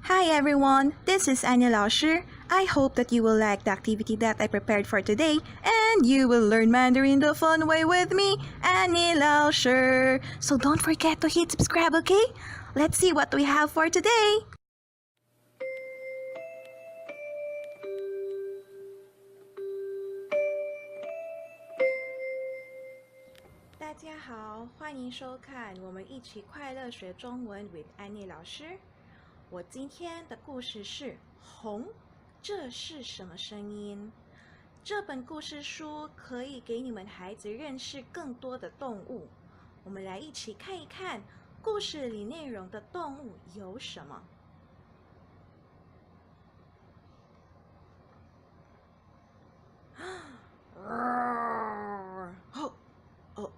Hi everyone, this is Anya 老师. I hope that you will like the activity that I prepared for today and you will learn Mandarin the fun way with me, Anya 老师. So don't forget to hit subscribe, okay? Let's see what we have for today. 大家好，欢迎收看我们一起快乐学中文 with 安妮老师。我今天的故事是红，这是什么声音？这本故事书可以给你们孩子认识更多的动物。我们来一起看一看故事里内容的动物有什么。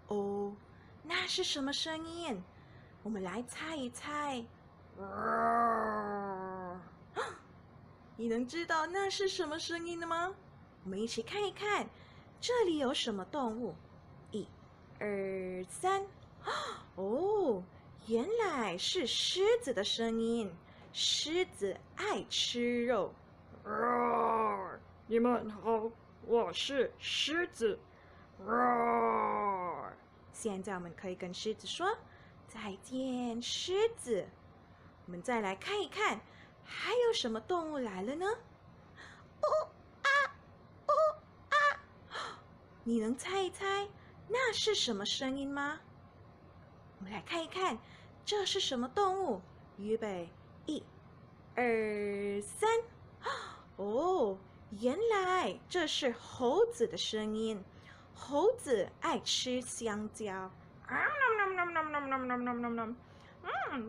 哦，那是什么声音？我们来猜一猜。你能知道那是什么声音的吗？我们一起看一看，这里有什么动物？1、2、3。哦，原来是狮子的声音。狮子爱吃肉。你们好，我是狮子。现在我们可以跟狮子说再见，狮子。我们再来看一看，还有什么动物来了呢？你能猜一猜那是什么声音吗？我们来看一看，这是什么动物？预备，1、2、3。哦，原来这是猴子的声音。猴子爱吃香蕉。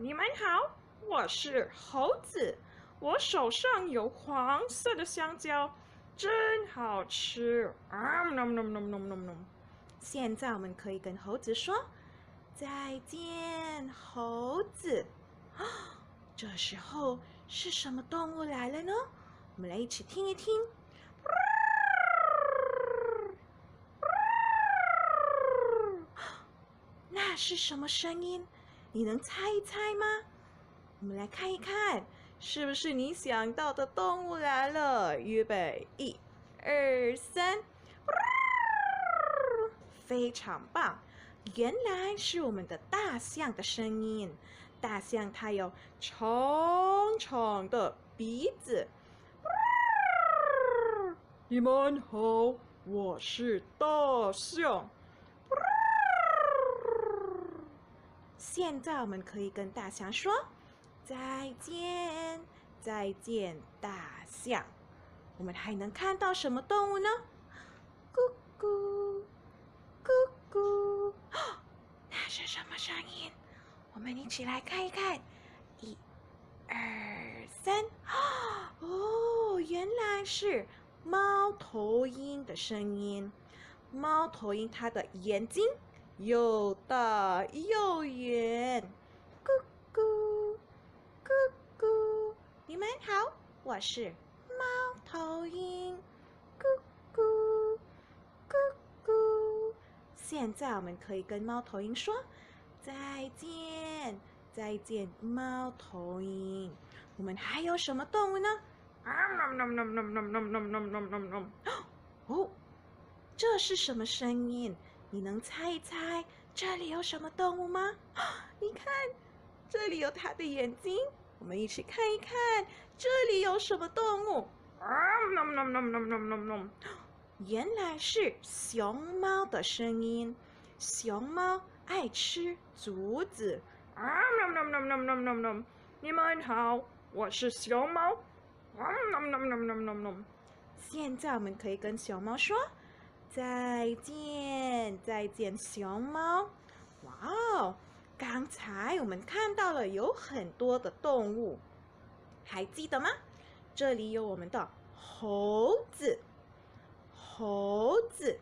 你们好，我是猴子。我手上有黄色的香蕉，真好吃。现在我们可以跟猴子说再见，猴子。这时候是什么动物来了呢？我们来一起听一听。那是什么声音？你能猜一猜吗？我们来看一看，是不是你想到的动物来了？预备，1、2、3。非常棒！原来是我们的大象的声音。大象它有长长的鼻子。你们好，我是大象。现在我们可以跟大象说再见，再见，大象。我们还能看到什么动物呢？咕咕，咕咕。那是什么声音？我们一起来看一看。1、2、3。哦，原来是猫头鹰的声音。猫头鹰它的眼睛又大又圆。咕咕，咕咕。你们好，我是猫头鹰。咕咕，咕咕。现在我们可以跟猫头鹰说再见，再见，猫头鹰。我们还有什么动物呢？哦，这是什么声音？你能猜一猜这里有什么动物吗？你看，这里有它的眼睛。我们一起看一看，这里有什么动物？原来是熊猫的声音。熊猫爱吃竹子。你们好，我是熊猫。现在我们可以跟熊猫说再见，再见，熊猫。哇哦，刚才我们看到了有很多的动物，还记得吗？这里有我们的猴子，猴子，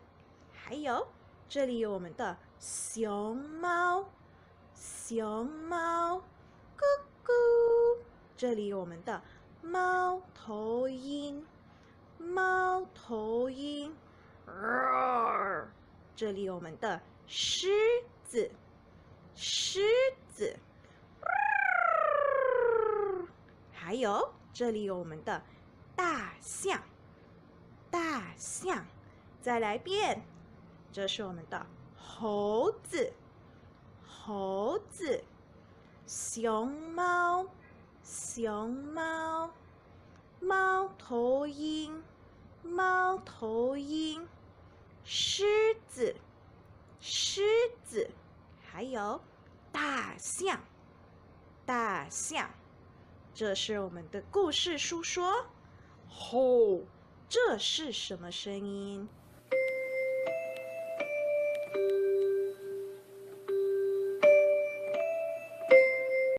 还有这里有我们的熊猫，熊猫，咕咕。这里有我们的猫头鹰，猫头鹰。这里有我们的狮子，狮子。还有这里有我们的大象，大象。再来一遍，这是我们的猴子，猴子。熊猫，熊猫。猫头鹰，猫头鹰。狮子，狮子。还有大象，大象。这是我们的故事书说，吼，这是什么声音？